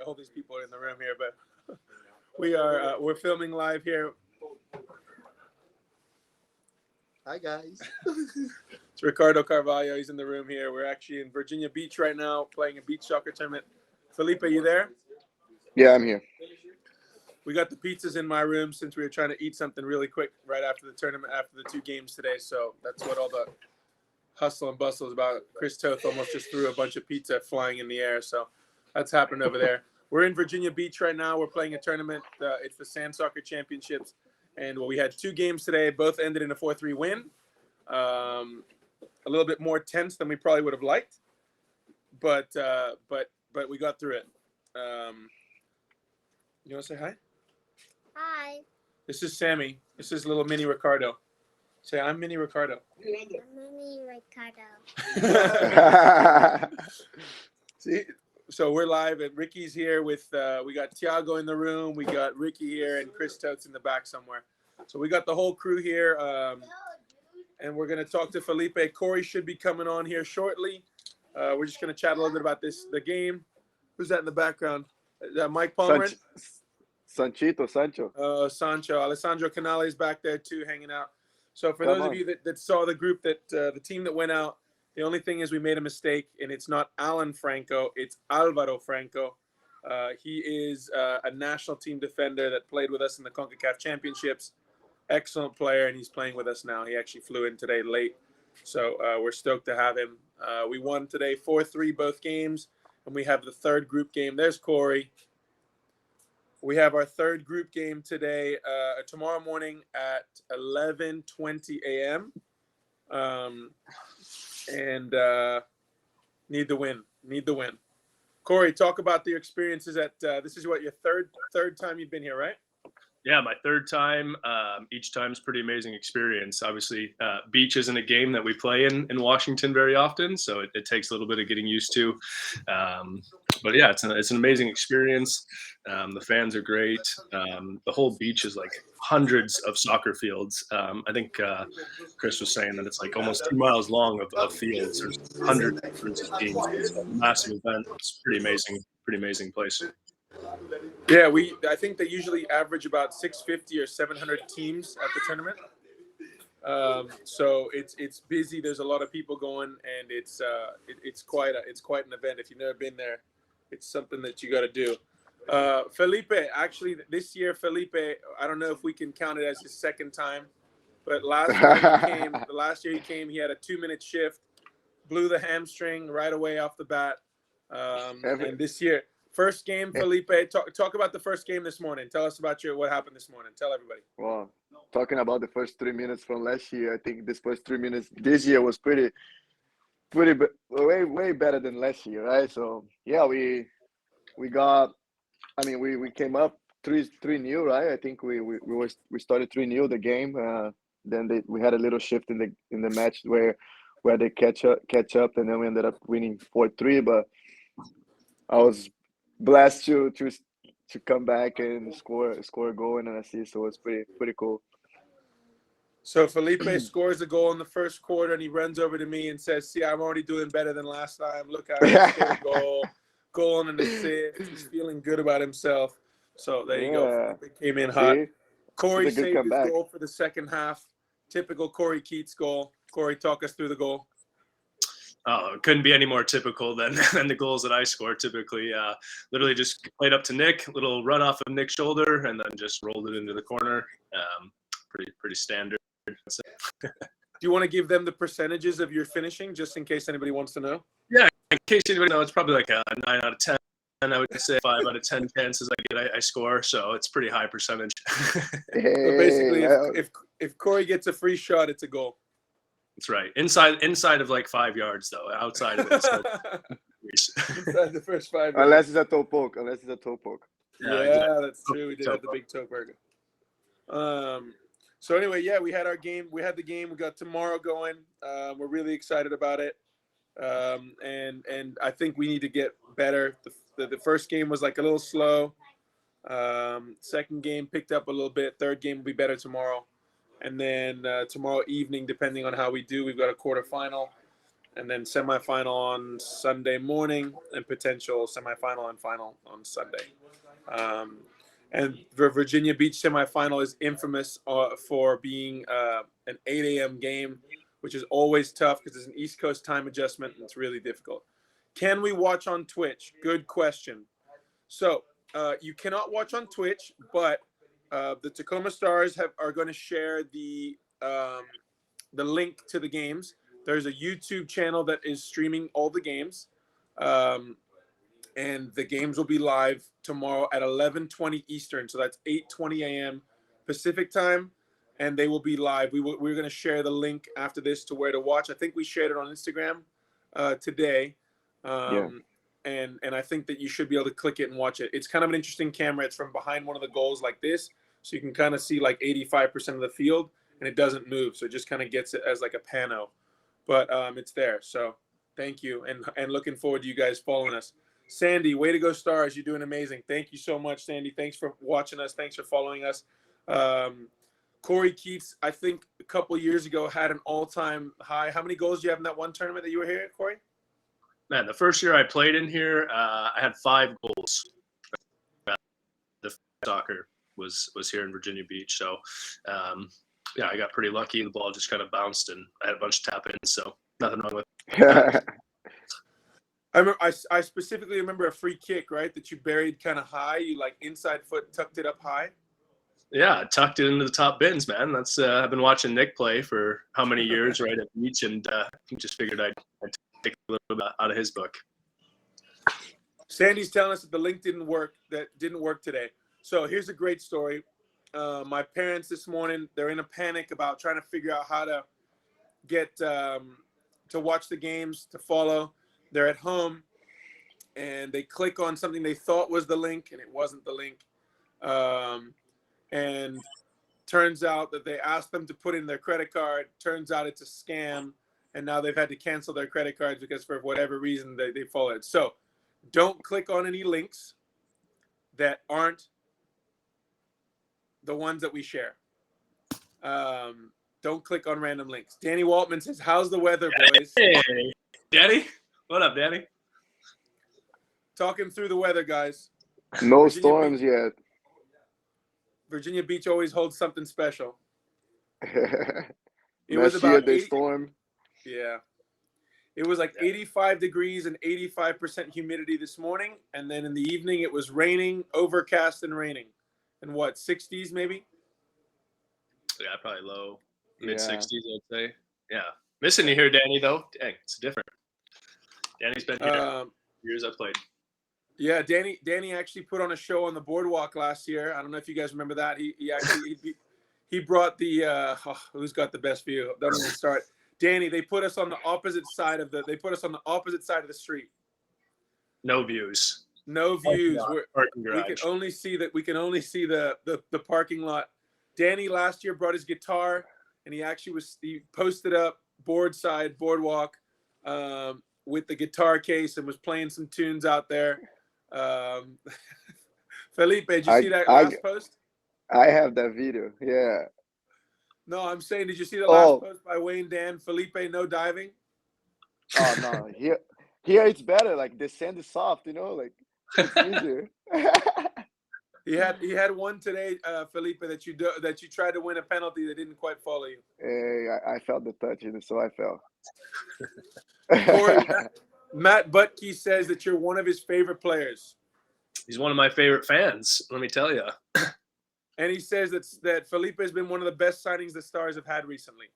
all these people are in the room here, but we're filming live here. Hi, guys. It's Ricardo Carvalho. He's in the room here. We're actually in Virginia Beach right now playing a beach soccer tournament. Fellipe, you there? Yeah, I'm here. We got the pizzas in my room since we were trying to eat something really quick right after the tournament, after the 2 games today. So that's what all the hustle and bustle is about. Chris Toth almost just threw a bunch of pizza flying in the air. So that's happened over there. We're in Virginia Beach right now. We're playing a tournament. It's the Sand Soccer Championships. And we had 2 games today. Both ended in a 4-3 win. A little bit more tense than we probably would have liked. But we got through it. You want to say hi? Hi. This is Sammy. This is little mini Ricardo. Say, I'm mini Ricardo. Mini Ricardo. See, so we're live, and Ricky's here with, we got Thiago in the room, we got Ricky here, and Chris Totes in the back somewhere. So we got the whole crew here, and we're going to talk to Fellipe. Cory should be coming on here shortly. We're just going to chat a little bit about the game. Who's that in the background? Is that Mike Palmer? Sancho. Sancho. Alessandro Canale is back there too, hanging out. So for those of you that saw the group, the team that went out, the only thing is we made a mistake, and it's not Alan Franco, it's Alvaro Franco. He is a national team defender that played with us in the CONCACAF Championships. Excellent player, and he's playing with us now. He actually flew in today late, so we're stoked to have him. We won today 4-3 both games, and we have the third group game. There's Cory. We have our third group game today, tomorrow morning at 11:20 a.m. And need the win. Cory, talk about the experiences at this is what your third time you've been here, right? Yeah, my third time. Each time's pretty amazing experience. Obviously, beach isn't a game that we play in Washington very often, so it takes a little bit of getting used to. But yeah, it's an amazing experience. The fans are great. The whole beach is like hundreds of soccer fields. I think Chris was saying that it's like almost 2 miles long of fields. There's hundreds of teams. It's a massive event. It's pretty amazing place. Yeah, I think they usually average about 650 or 700 teams at the tournament. So it's busy. There's a lot of people going, and it's quite an event. If you've never been there, it's something that you got to do. Fellipe, actually, this year, Fellipe, I don't know if we can count it as his second time, but last year he came, he had a 2-minute shift, blew the hamstring right away off the bat. And this year, first game, Fellipe, talk about the first game this morning. Tell us about what happened this morning. Tell everybody. Well, talking about the first 3 minutes from last year, I think this first 3 minutes this year was way better than last year, right? So yeah, we came up 3-0, right? I think we started 3-0 the game. Then we had a little shift in the match where they catch up, and then we ended up winning 4-3. But I was blessed to come back and score a goal and an assist. So it's pretty cool. So Fellipe scores a goal in the first quarter, and he runs over to me and says, "See, I'm already doing better than last time. Look how I scored a goal and an assist. He's feeling good about himself." So there you go. Fellipe came in hot. Cory saved his goal for the second half. Typical Cory Keitz goal. Cory, talk us through the goal. Oh, it couldn't be any more typical than the goals that I score typically. Literally just played up to Nick, little run off of Nick's shoulder, and then just rolled it into the corner. Pretty standard. Do you want to give them the percentages of your finishing, just in case anybody wants to know? Yeah, in case anybody knows, it's probably like a 9 out of 10. I would say 5 out of 10 chances I score, so it's pretty high percentage. So basically, if Cory gets a free shot, it's a goal. That's right. Inside of like 5 yards, though. Outside of it, so inside the first 5 yards. Unless it's a toe poke. Yeah, exactly. That's true. We did have the big toe burger. So anyway, yeah, we had our game. We had the game. We got tomorrow going. We're really excited about it. And I think we need to get better. The first game was like a little slow. Second game picked up a little bit. Third game will be better tomorrow. And then tomorrow evening, depending on how we do, we've got a quarterfinal. and then semifinal on Sunday morning, and potential semifinal and final on Sunday. And the Virginia Beach semifinal is infamous for being an 8 a.m. game, which is always tough because it's an East Coast time adjustment and it's really difficult. Can we watch on Twitch? Good question. So you cannot watch on Twitch, but the Tacoma Stars are going to share the link to the games. There's a YouTube channel that is streaming all the games, and the games will be live tomorrow at 11:20 Eastern. So that's 8:20 a.m. Pacific time, and they will be live. We're going to share the link after this to where to watch. I think we shared it on Instagram today. And I think that you should be able to click it and watch it. It's kind of an interesting camera. It's from behind one of the goals like this, so you can kind of see like 85% of the field, and it doesn't move. So it just kind of gets it as like a pano. But it's there. So thank you, and looking forward to you guys following us. Sandy, way to go, Stars. You're doing amazing. Thank you so much, Sandy. Thanks for watching us. Thanks for following us. Cory Keitz, I think a couple of years ago, had an all-time high. How many goals do you have in that one tournament that you were here, Cory? Man, the first year I played in here, I had 5 goals. The soccer was here in Virginia Beach. So, yeah, I got pretty lucky. The ball just kind of bounced, and I had a bunch of tap-ins, so nothing wrong with it. I specifically remember a free kick, right, that you buried kind of high. You, like, inside foot tucked it up high. Yeah, I tucked it into the top bins, man. That's I've been watching Nick play for how many years, right, at Beach, and just figured I'd take a little bit out of his book. Sandy's telling us that the link didn't work today. So here's a great story. My parents this morning, they're in a panic about trying to figure out how to get to watch the games, to follow. They're at home, and they click on something they thought was the link, and it wasn't the link. And turns out that they asked them to put in their credit card. Turns out it's a scam, and now they've had to cancel their credit cards because for whatever reason they followed. So don't click on any links that aren't the ones that we share. Don't click on random links. Danny Waltman says, "How's the weather, boys?" Hey, Danny. What up, Danny? Talking through the weather, guys. No storms yet. Virginia Beach always holds something special. It Last was about year they 80 stormed. Yeah. It was like 85 degrees and 85% humidity this morning. And then in the evening, it was raining, overcast and raining. And what, 60s maybe? Yeah, probably low, mid-60s, I'd say. Yeah. Missing you here, Danny, though. Dang, it's different. Danny's been here years I played. Yeah, Danny actually put on a show on the boardwalk last year. I don't know if you guys remember that. He brought the who's got the best view? Don't even start. Danny, they put us on the opposite side of the street. No views. No views. Parking We garage. can only see the parking lot. Danny last year brought his guitar, and he posted up boardwalk with the guitar case and was playing some tunes out there. Fellipe, did you see that last post? I have that video. Yeah. No, I'm saying, did you see the last post by Wayne Dan? Fellipe, no diving. Oh no, here it's better. Like the sand is soft, like it's easier. He had one today, Fellipe, that you tried to win a penalty that didn't quite follow you. Hey, I felt the touch, so I fell. Cory, Matt Butke says that you're one of his favorite players. He's one of my favorite fans, let me tell you. And he says that Fellipe has been one of the best signings the Stars have had recently.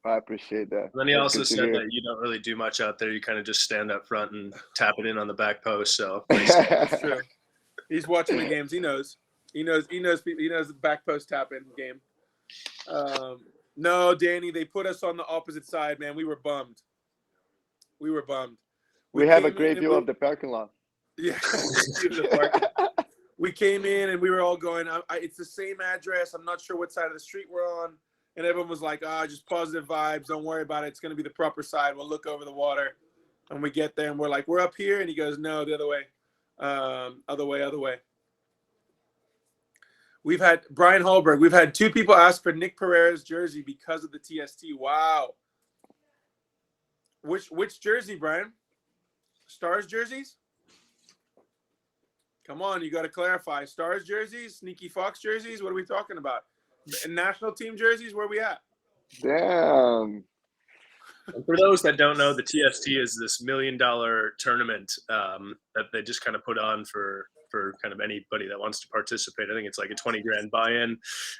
I appreciate that. And then he also said that you don't really do much out there. You kind of just stand up front and tap it in on the back post. So that's true. He's watching the games. He knows the back post tap in game. No, Danny, they put us on the opposite side, man. We were bummed. We have a great view of the parking lot. Yeah. We came in and we were all going, it's the same address. I'm not sure what side of the street we're on. And everyone was like, just positive vibes. Don't worry about it. It's going to be the proper side. We'll look over the water. And we get there and we're like, we're up here. And he goes, no, the other way. Other way. We've had Brian Hallberg. We've had 2 people ask for Nick Perera's jersey because of the TST. Wow. Which jersey, Brian? Stars jerseys? Come on, you got to clarify. Stars jerseys, Sneaky Fox jerseys. What are we talking about? National team jerseys. Where are we at? Damn. And for those that don't know, the TST is this $1 million tournament that they just kind of put on for kind of anybody that wants to participate. I think it's like a 20 grand buy-in,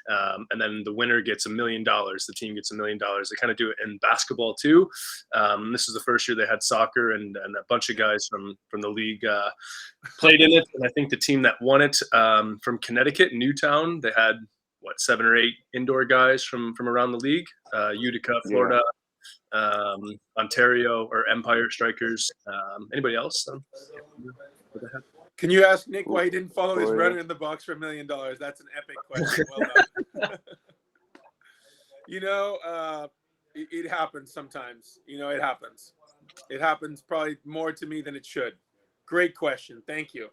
and then the winner gets $1 million. The team gets $1 million. They kind of do it in basketball too. This is the first year they had soccer, and a bunch of guys from the league played in it. And I think the team that won it from Connecticut, Newtown, they had 7 or 8 indoor guys from around the league. Utica, Florida. Ontario or Empire Strikers. Anybody else? Can you ask Nick why he didn't follow his runner in the box for $1 million? That's an epic question. Well done. It happens sometimes. It happens. It happens probably more to me than it should. Great question. Thank you.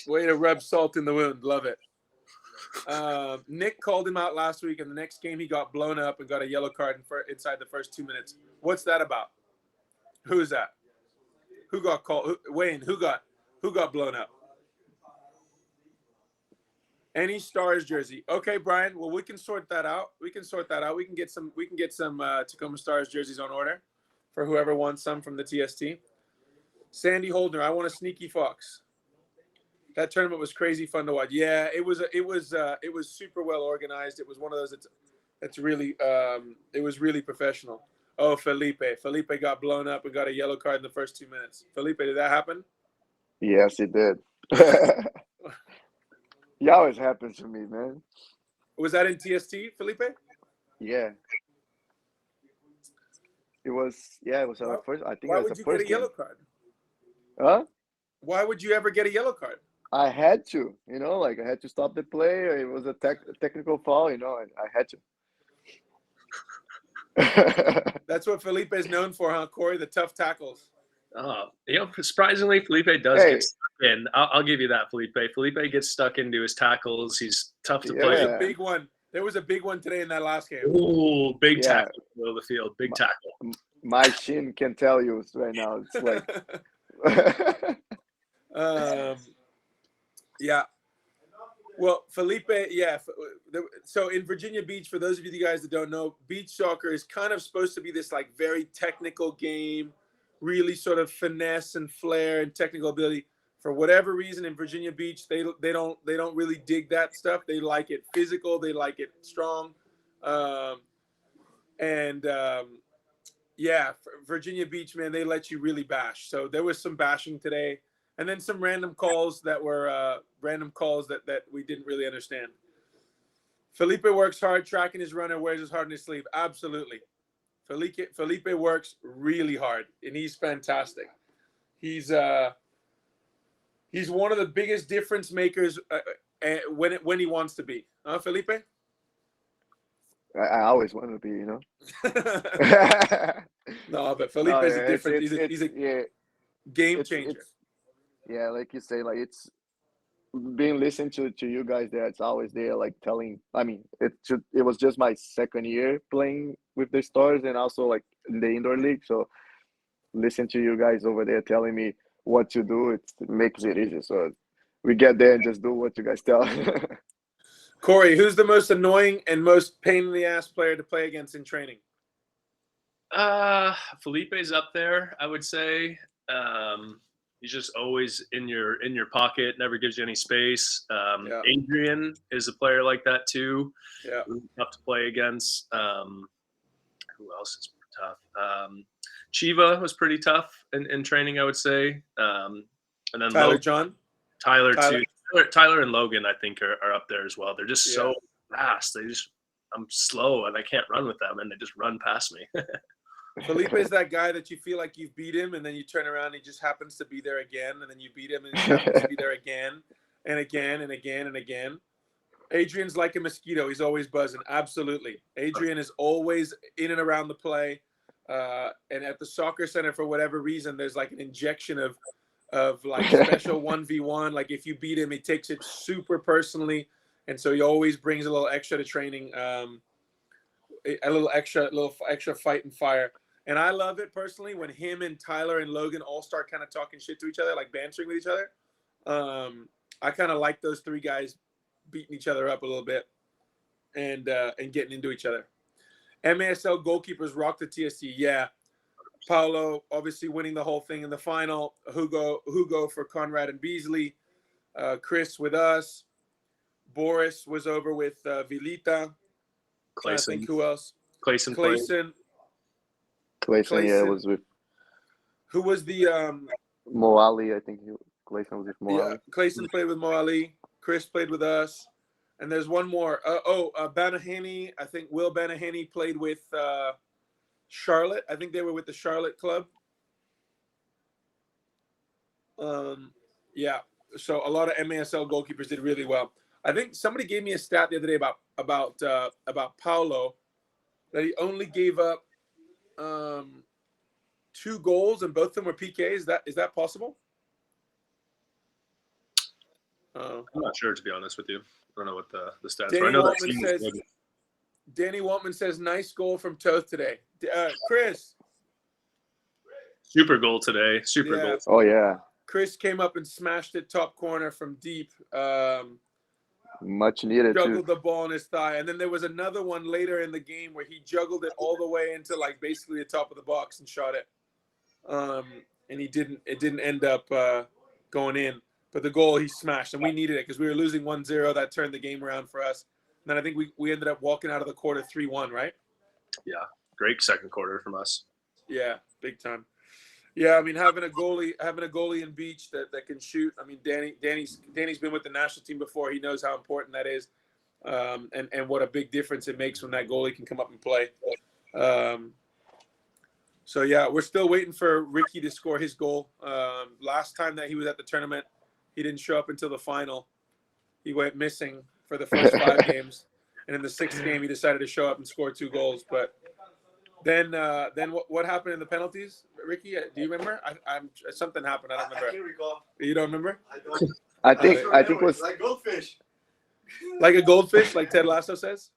Way to rub salt in the wound. Love it. Nick called him out last week, and the next game he got blown up and got a yellow card inside the first 2 minutes. What's that about? Who's that? Who got called? Wayne, who got blown up? Any Stars jersey? Okay, Brian. Well, we can sort that out. We can get some Tacoma Stars jerseys on order for whoever wants some from the TST. Sandy Holdner, I want a Sneaky Fox. That tournament was crazy fun to watch. Yeah, it was super well organized. It was one of those that's really it was really professional. Oh, Fellipe got blown up and got a yellow card in the first 2 minutes. Fellipe, did that happen? Yes, it did. It always happens to me, man. Was that in TST, Fellipe? Yeah. It was our first. I think Why it was would the you first get a yellow game. card? Huh? Why would you ever get a yellow card? I had to, like I had to stop the play. It was a technical foul, and I had to. That's what Fellipe is known for, huh, Cory? The tough tackles. Surprisingly, Fellipe does get stuck in. I'll give you that, Fellipe. Fellipe gets stuck into his tackles. He's tough to play. A big one. There was a big one today in that last game. Ooh, big tackle in the middle of the field. Big tackle. My shin can tell you right now. It's like. Yeah. Well, Fellipe, yeah. So in Virginia Beach, for those of you guys that don't know, beach soccer is kind of supposed to be this like very technical game, really sort of finesse and flair and technical ability. For whatever reason, in Virginia Beach, they don't really dig that stuff. They like it physical. They like it strong. Virginia Beach, man, they let you really bash. So there was some bashing today. And then some random calls that we didn't really understand. Fellipe works hard, tracking his runner, wears his heart on his sleeve. Absolutely. Fellipe works really hard, and he's fantastic. He's one of the biggest difference makers when he wants to be. Huh, Fellipe? I always want to be, No, but Felipe is a different. He's a game changer. Yeah, like you say, like it's being listened to you guys there. It's always there, like telling. I mean, it was just my second year playing with the Stars, and also like in the indoor league. So listen to you guys over there telling me what to do. It makes it easy. So we get there and just do what you guys tell. Cory, who's the most annoying and most pain in the ass player to play against in training? Felipe's up there, I would say. He's just always in your pocket, never gives you any space. Adrian is a player like that too. Yeah, really tough to play against. Who else is tough? Chiva was pretty tough in training, I would say. And then Tyler too. Tyler and Logan, I think, are up there as well. They're just so fast. I'm slow and I can't run with them, and they just run past me. Fellipe is that guy that you feel like you've beat him, and then you turn around and he just happens to be there again, and then you beat him and he happens to be there again and again and again and again. Adrian's like a mosquito. He's always buzzing. Absolutely. Adrian is always in and around the play. And at the soccer center, for whatever reason, there's like an injection of like special 1v1. Like if you beat him, he takes it super personally. And so he always brings a little extra to training, a little extra fight and fire. And I love it personally when him and Tyler and Logan all start kind of talking shit to each other, like bantering with each other. I kind of like those three guys beating each other up a little bit and getting into each other. MASL goalkeepers rock the TSC. Yeah. Paulo obviously winning the whole thing in the final. Hugo for Conrad and Beasley. Chris with us. Boris was over with Vilita. I think who else? Clayson. Clayson, Yeah, was with who was the Mo Ali. I think Clayson was with Mo yeah, Ali. Clayson played with Mo Ali. Chris played with us. And there's one more. Banahani. I think Will Banahani played with Charlotte. I think they were with the Charlotte club. Yeah. So a lot of MASL goalkeepers did really well. I think somebody gave me a stat the other day about Paulo, that he only gave up 2 goals and both of them were PKs. Is that possible? I'm not sure, to be honest with you. I don't know what the stats are. I know that team is good. Danny Waltman says, nice goal from Toth today. Chris. Super goal today. Super goal. Oh, yeah. Chris came up and smashed it top corner from deep. Much needed. Juggled the ball in his thigh. And then there was another one later in the game where he juggled it all the way into like basically the top of the box and shot it. And it didn't end up going in. But the goal he smashed, and we needed it because we were losing 1-0. That turned the game around for us. And then I think we ended up walking out of the quarter 3-1, right? Yeah, great second quarter from us. Yeah, big time. Yeah, I mean having a goalie in Beach that can shoot. I mean Danny's been with the national team before. He knows how important that is, and what a big difference it makes when that goalie can come up and play. So yeah, we're still waiting for Ricky to score his goal. Last time that he was at the tournament, he didn't show up until the final. He went missing for the first 5 games, and in the 6th game, he decided to show up and score 2 goals. But then what happened in the penalties, Ricky? Do you remember? Something happened. I don't remember. I can't recall. You don't remember? I don't. I think it was like goldfish. Like a goldfish, like Ted Lasso says.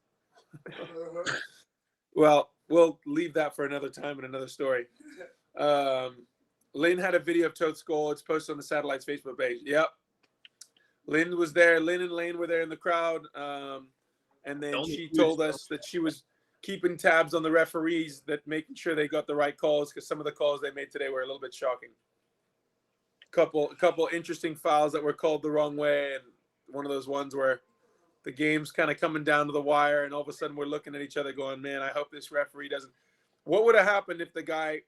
Well, we'll leave that for another time and another story. Lynn had a video of Toth's goal. It's posted on the Satellites Facebook page. Yep. Lynn was there. Lynn and Lane were there in the crowd. And then she told us that she was keeping tabs on the referees, that making sure they got the right calls, because some of the calls they made today were a little bit shocking. A couple interesting fouls that were called the wrong way, and one of those ones where the game's kind of coming down to the wire, and all of a sudden we're looking at each other going, man, I hope this referee doesn't. What would have happened if the guy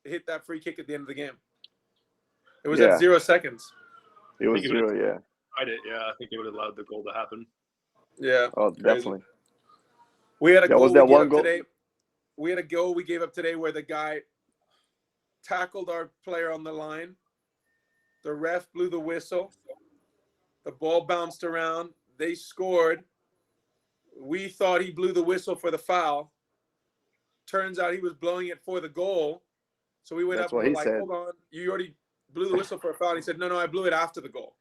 hit that free kick at the end of the game? It was at 0 seconds. It was 0, yeah. I did, yeah. I think it would have allowed the goal to happen. Yeah. Oh, crazy. definitely. We had a goal was that one goal today. We had a goal we gave up today where the guy tackled our player on the line. The ref blew the whistle. The ball bounced around. They scored. We thought he blew the whistle for the foul. Turns out he was blowing it for the goal. So we went up and were like, hold on, you already blew the whistle for a foul. And he said, no, I blew it after the goal.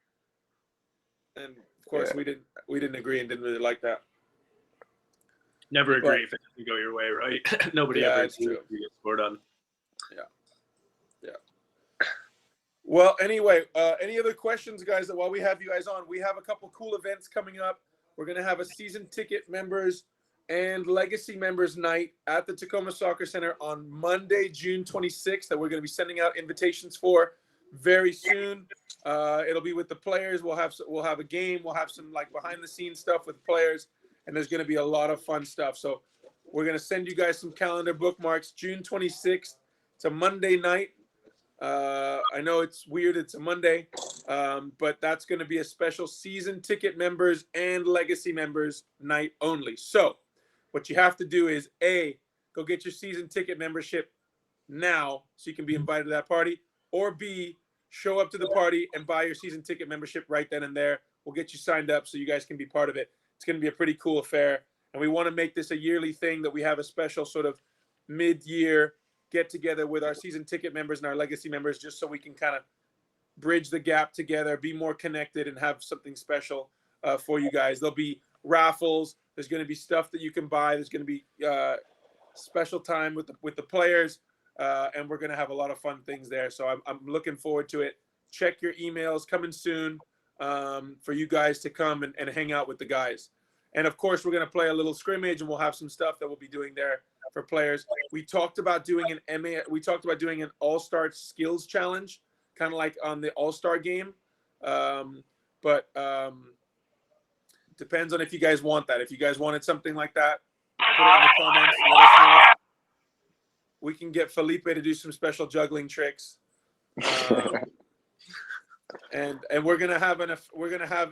And of course we didn't agree and didn't really like that. Never agree if it doesn't go your way, right? Nobody ever it's true. You get scored on. Yeah. Well, anyway, any other questions, guys? While we have you guys on, we have a couple cool events coming up. We're going to have a season ticket members and legacy members night at the Tacoma Soccer Center on Monday, June 26th, that we're going to be sending out invitations for very soon. It'll be with the players. We'll have a game. We'll have some like behind the scenes stuff with players, and there's going to be a lot of fun stuff. So we're going to send you guys some calendar bookmarks. June 26th. It's a Monday night. I know it's weird. It's a Monday, but that's going to be a special season ticket members and legacy members night only. So what you have to do is A, go get your season ticket membership now so you can be invited to that party, or B, show up to the party and buy your season ticket membership right then and there. We'll get you signed up so you guys can be part of it. It's going to be a pretty cool affair. And we want to make this a yearly thing, that we have a special sort of mid-year get together with our season ticket members and our legacy members, just so we can kind of bridge the gap together, be more connected, and have something special for you guys. There'll be raffles. There's going to be stuff that you can buy. There's going to be special time with the players, and we're gonna have a lot of fun things there. So I'm looking forward to it. Check your emails coming soon for you guys to come and hang out with the guys. And of course, we're gonna play a little scrimmage, and we'll have some stuff that we'll be doing there for players. We talked about doing an All-Star Skills Challenge, kind of like on the All-Star game. But depends on if you guys want that. If you guys wanted something like that, put it in the comments. Let us know. We can get Fellipe to do some special juggling tricks. And we're gonna have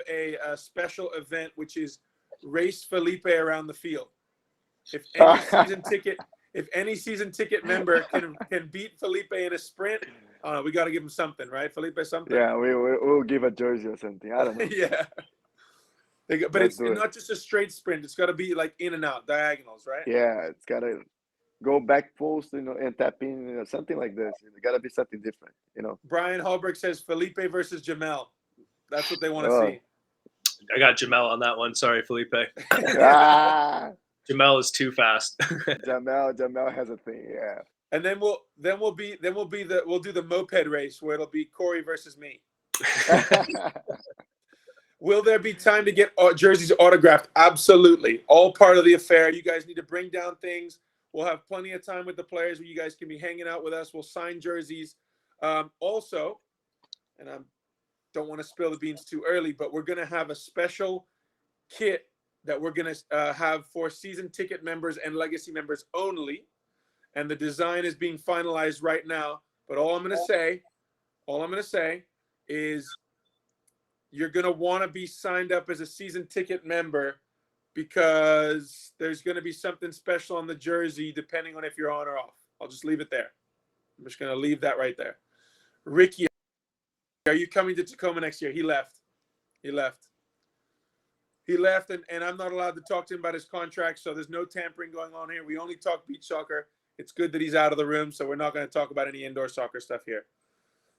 a special event, which is race Fellipe around the field. If any season ticket member can beat Fellipe in a sprint, we got to give him something, right, Fellipe? Something. Yeah, we'll give a jersey or something. I don't know. Yeah. But it's not just a straight sprint. It's got to be like in and out, diagonals, right? Yeah, it's gotta go back post, and tap in, something like this. It gotta be something different, Brian Hallberg says Fellipe versus Jamel. That's what they want to Oh. see. I got Jamel on that one. Sorry, Felipe. Ah, Jamel is too fast. Jamel has a thing. Yeah. And then we'll do the moped race where it'll be Cory versus me. Will there be time to get jerseys autographed? Absolutely. All part of the affair. You guys need to bring down things. We'll have plenty of time with the players where you guys can be hanging out with us. We'll sign jerseys. Also, and I don't want to spill the beans too early, but we're going to have a special kit that we're going to have for season ticket members and legacy members only. And the design is being finalized right now. But all I'm going to say is you're going to want to be signed up as a season ticket member, because there's going to be something special on the jersey depending on if you're on or off. I'll just leave it there. I'm just going to leave that right there. Ricky, are you coming to Tacoma next year? He left, and I'm not allowed to talk to him about his contract, so there's no tampering going on here. We only talk beach soccer. It's good that he's out of the room, so we're not going to talk about any indoor soccer stuff here.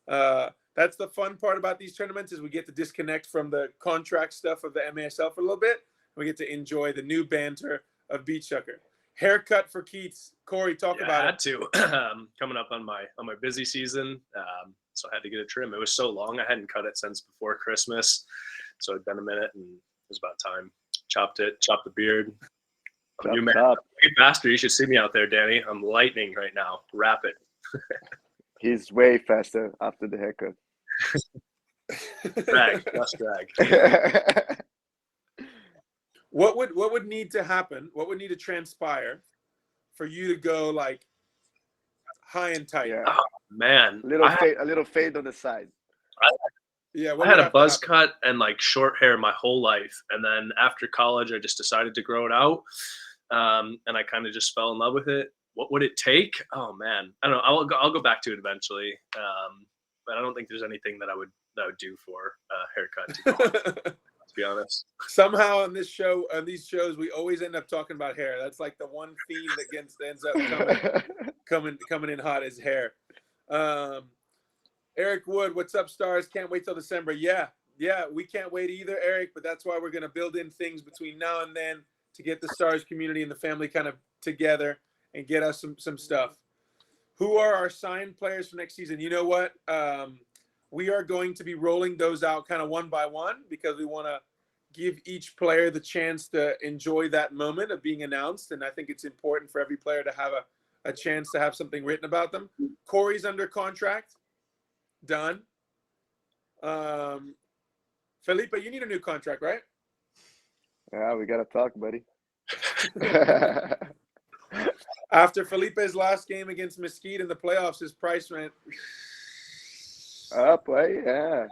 That's the fun part about these tournaments, is we get to disconnect from the contract stuff of the MASL for a little bit. We get to enjoy the new banter of beach soccer. Haircut for Keitz. Cory, talk about I it. had to. Coming up on my busy season, so I had to get a trim. It was so long. I hadn't cut it since before Christmas, so it'd been a minute, and it was about time. Chopped the beard. I'm new man. Way faster. You should see me out there, Danny. I'm lightning right now. Rapid. He's way faster after the haircut. Drag. Just drag. What would need to happen? What would need to transpire for you to go like high and tight? Yeah. Oh, man. A little fade on the side. Yeah. I had a buzz cut and like short hair my whole life. And then after college, I just decided to grow it out. And I kind of just fell in love with it. What would it take? Oh man. I don't know. I'll go back to it eventually. But I don't think there's anything that I would do for a haircut, to be honest. Somehow on these shows, we always end up talking about hair. That's like the one theme that ends up coming in hot is hair. Eric Wood, what's up, Stars? Can't wait till December. Yeah, we can't wait either, Eric. But that's why we're going to build in things between now and then to get the Stars community and the family kind of together and get us some stuff. Who are our signed players for next season? You know what? We are going to be rolling those out kind of one by one, because we want to give each player the chance to enjoy that moment of being announced. And I think it's important for every player to have a chance to have something written about them. Cory's under contract. Done. Fellipe, you need a new contract, right? Yeah, we got to talk, buddy. After Felipe's last game against Mesquite in the playoffs, his price went up, right? Yeah.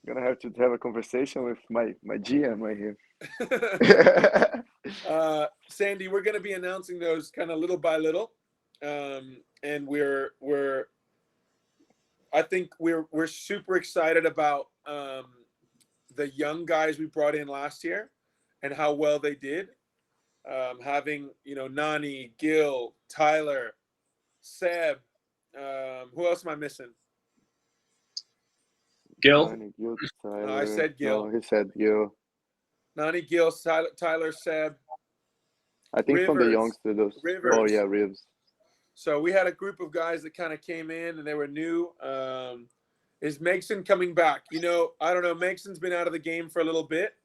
Gonna have to have a conversation with my GM right here. Sandy, we're gonna be announcing those kind of little by little, and I think we're super excited about the young guys we brought in last year and how well they did. Having Nani, Gil, Tyler, Seb. Who else am I missing? Gil. I said Gil. No, he said Gil. Nani, Gil, Tyler, Seb. I think from the Rivers. youngster, those. Oh Rivers. yeah, Ribs. So we had a group of guys that kind of came in and they were new. Is Megson coming back? You know, I don't know. Megson's been out of the game for a little bit.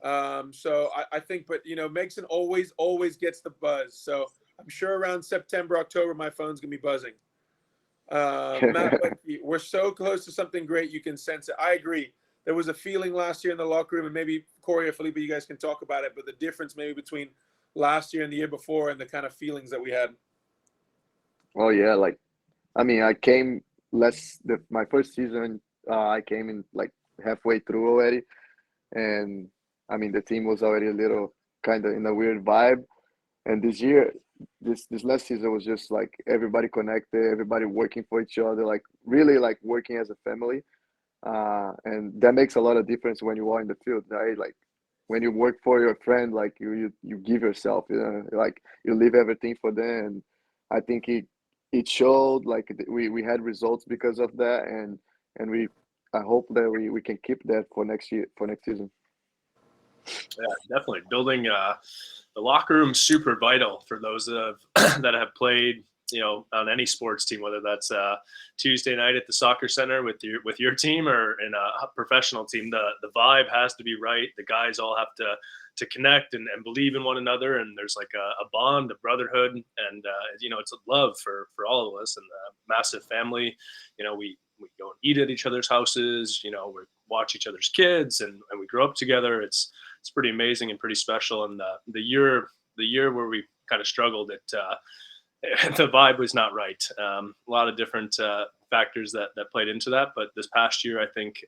So I think, but you know, Megson always gets the buzz. So I'm sure around September, October, my phone's gonna be buzzing. Matt, we're so close to something great. You can sense it. I agree. There was a feeling last year in the locker room, and maybe Cory or Fellipe, you guys can talk about it, but the difference maybe between last year and the year before and the kind of feelings that we had. Oh yeah, like I mean, I came my first season. I came in like halfway through already, and I mean the team was already a little kind of in a weird vibe. And this year, this last season was just like everybody connected, everybody working for each other, like really like working as a family. And that makes a lot of difference when you are in the field, right? Like when you work for your friend, like you give yourself, you know, like you leave everything for them. And I think it showed. Like we had results because of that, and I hope that we can keep that for next season. Yeah, definitely building the locker room super vital for those that have that have played, you know, on any sports team, whether that's Tuesday night at the soccer center with your team or in a professional team. The vibe has to be right. The guys all have to connect and believe in one another, and there's like a bond, a brotherhood, and you know, it's a love for all of us and a massive family. You know, we go and eat at each other's houses. You know, we watch each other's kids, and we grow up together. It's pretty amazing and pretty special. And the year where we kind of struggled, the vibe was not right. A lot of different factors that played into that. But this past year, I think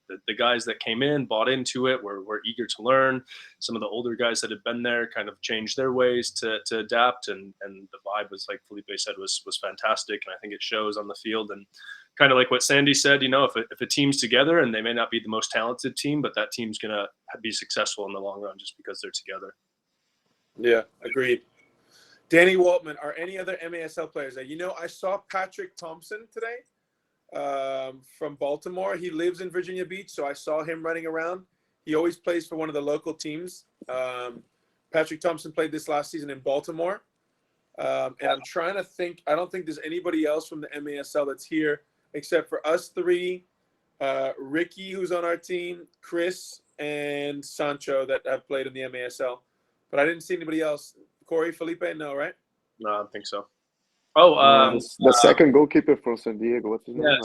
the guys that came in bought into it. Were eager to learn. Some of the older guys that had been there kind of changed their ways to adapt. And the vibe was, like Fellipe said, was fantastic. And I think it shows on the field. And kind of like what Sandy said, you know, if a team's together, and they may not be the most talented team, but that team's going to be successful in the long run just because they're together. Yeah, agreed. Danny Waltman, are any other MASL players there? You know, I saw Patrick Thompson today from Baltimore. He lives in Virginia Beach, so I saw him running around. He always plays for one of the local teams. Patrick Thompson played this last season in Baltimore. And I'm trying to think. I don't think there's anybody else from the MASL that's here except for us three, Ricky, who's on our team, Chris, and Sancho that have played in the MASL. But I didn't see anybody else. Cory, Fellipe, no, right? No, I don't think so. Oh, the second goalkeeper from San Diego. What's his name? Yeah,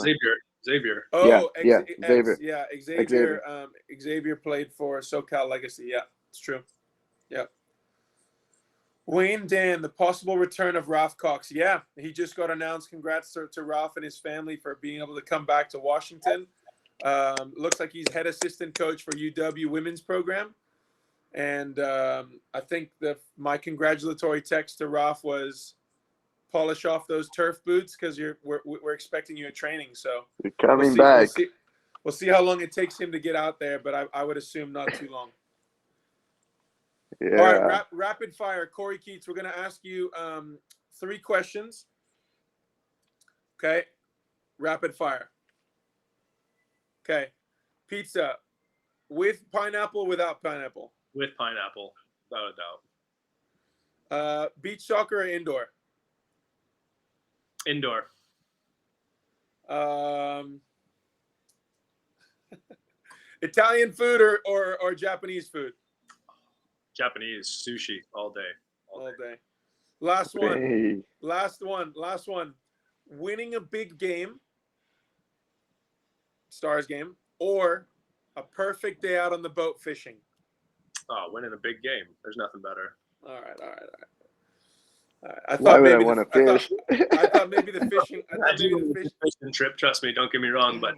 Xavier. Oh, Xavier. Yeah, Xavier. Xavier played for SoCal Legacy. Yeah, it's true. Yeah. Wayne Dan, the possible return of Ralph Cox. Yeah, he just got announced. Congrats to Ralph and his family for being able to come back to Washington. Looks like he's head assistant coach for UW women's program. And I think my congratulatory text to Ralph was, polish off those turf boots because we're expecting you at training. So you're coming back. We'll see how long it takes him to get out there, but I would assume not too long. Yeah. All right, rapid fire. Cory, Keitz, we're going to ask you 3 questions. Okay, rapid fire. Okay, pizza with pineapple, without pineapple? With pineapple, without a doubt. Beach soccer or indoor? Indoor. Italian food or Japanese food? Japanese sushi all day. All day. Last one. Winning a big game, Stars game, or a perfect day out on the boat fishing? Oh, winning a big game. There's nothing better. All right. Why would I want to fish? I thought maybe the fishing. Fishing trip. Trust me, don't get me wrong, but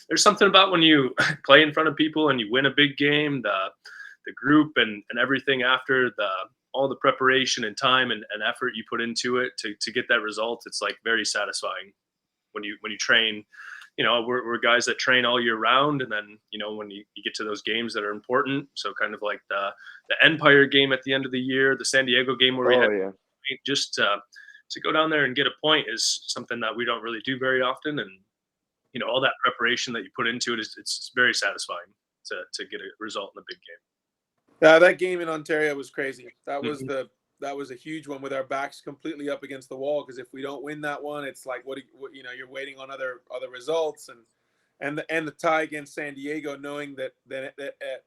there's something about when you play in front of people and you win a big game, the group and everything after, all the preparation and time and effort you put into it to get that result. It's like very satisfying when you train. You know, we're guys that train all year round, and then, you know, when you get to those games that are important, so kind of like the Empire game at the end of the year, the San Diego game where we had just to go down there and get a point is something that we don't really do very often. And, you know, all that preparation that you put into it it's very satisfying to get a result in a big game. Yeah, that game in Ontario was crazy. That was that was a huge one with our backs completely up against the wall, because if we don't win that one, it's like what you're waiting on other results, and the tie against San Diego, knowing that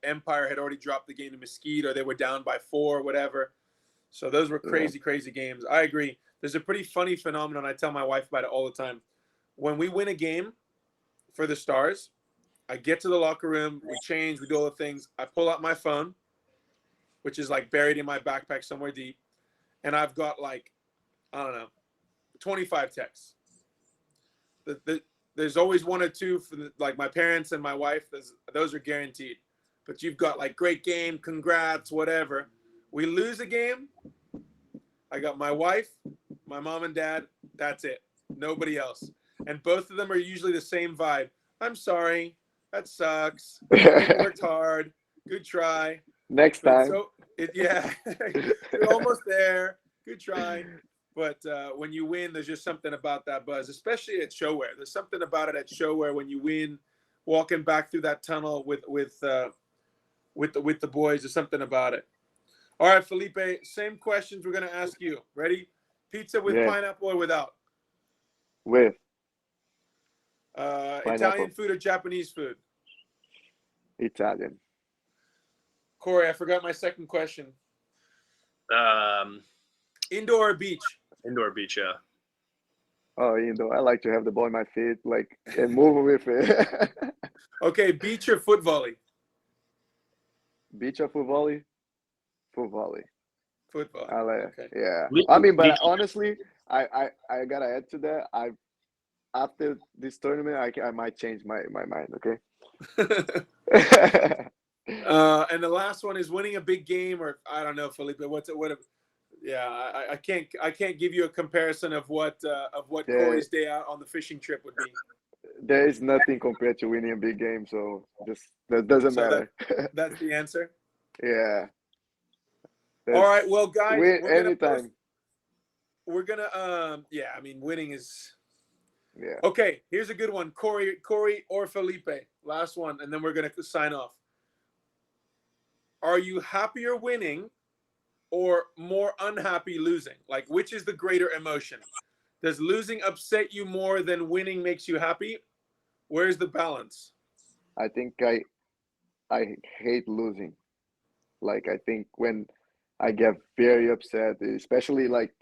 Empire had already dropped the game to Mesquite, or they were down by 4 or whatever. So those were crazy games. I agree. There's a pretty funny phenomenon. I tell my wife about it all the time. When we win a game for the Stars, I get to the locker room, we change, we do all the things. I pull out my phone, which is like buried in my backpack somewhere deep, and I've got like, I don't know, 25 texts. There's always 1 or 2 for like my parents and my wife. Those are guaranteed. But you've got like, great game, congrats, whatever. We lose a game, I got my wife, my mom and dad, that's it. Nobody else. And both of them are usually the same vibe. I'm sorry, that sucks. You worked hard. Good try. Next time. You're almost there. Good try. But when you win, there's just something about that buzz, especially at Showware. There's something about it at Showware when you win, walking back through that tunnel with the boys. There's something about it. All right, Fellipe, same questions we're going to ask you. Ready? Pizza with pineapple or without? With. Italian food or Japanese food? Italian. Cory, I forgot my second question. Indoor or beach? Indoor beach, yeah. Oh, indoor. I like to have the ball in my feet, like, and move with it. Okay, beach or foot volley? Beach or foot volley? Foot volley. Foot volley. I like, okay. Yeah. I mean, but honestly, I gotta add to that. After this tournament, I might change my mind. Okay. And the last one is winning a big game, or I don't know, Fellipe. Yeah, I can't give you a comparison of what Cory's day out on the fishing trip would be. There is nothing compared to winning a big game, so that doesn't matter. That's the answer. Yeah. All right, well, guys, anytime. We're gonna I mean, winning is. Yeah. Okay, here's a good one. Cory or Fellipe. Last one, and then we're going to sign off. Are you happier winning or more unhappy losing? Like, which is the greater emotion? Does losing upset you more than winning makes you happy? Where's the balance? I think I hate losing. Like, I think when I get very upset, especially like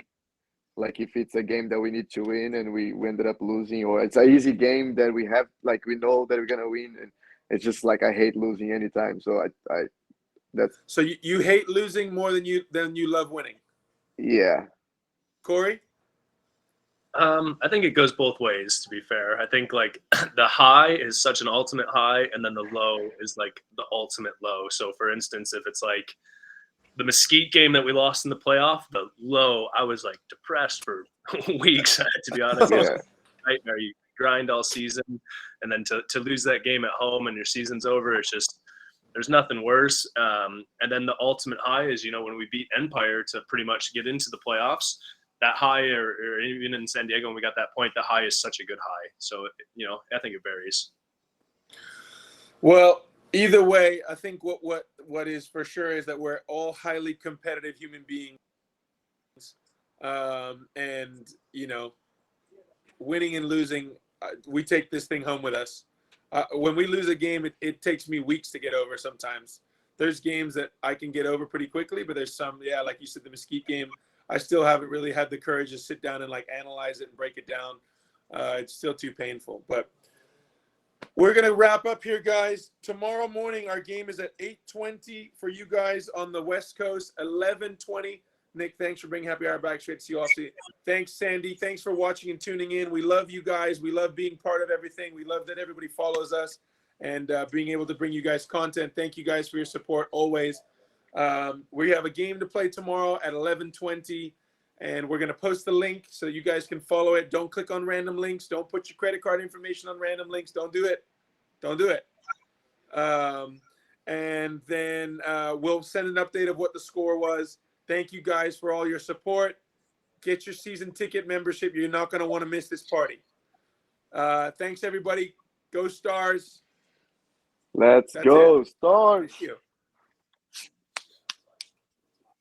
if it's a game that we need to win and we ended up losing, or it's an easy game that we have, like, we know that we're gonna win, and it's just like I hate losing anytime. So so you hate losing more than you love winning. Yeah. Cory? I think it goes both ways, to be fair. I think like the high is such an ultimate high, and then the low is like the ultimate low. So for instance, if it's like the Mesquite game that we lost in the playoff, the low, I was like depressed for weeks, to be honest. It was a nightmare. You grind all season, and then to lose that game at home and your season's over, it's just, there's nothing worse. And then the ultimate high is, when we beat Empire to pretty much get into the playoffs, that high, or even in San Diego when we got that point, the high is such a good high. So, I think it varies. Well, either way, I think what is for sure is that we're all highly competitive human beings. And, winning and losing, we take this thing home with us. When we lose a game, it takes me weeks to get over sometimes. There's games that I can get over pretty quickly, but there's some, like you said, the Mesquite game, I still haven't really had the courage to sit down and like analyze it and break it down. It's still too painful, but we're going to wrap up here, guys. Tomorrow morning, our game is at 8:20 for you guys on the West Coast, 11:20. Nick, thanks for bringing Happy Hour back straight to you. Thanks, Sandy. Thanks for watching and tuning in. We love you guys. We love being part of everything. We love that everybody follows us and being able to bring you guys content. Thank you guys for your support always. We have a game to play tomorrow at 11:20, and we're going to post the link so you guys can follow it. Don't click on random links. Don't put your credit card information on random links. Don't do it. Don't do it. And then we'll send an update of what the score was. Thank you guys for all your support. Get your season ticket membership. You're not going to want to miss this party. Thanks, everybody. Go Stars. Let's go, Stars. Thank you.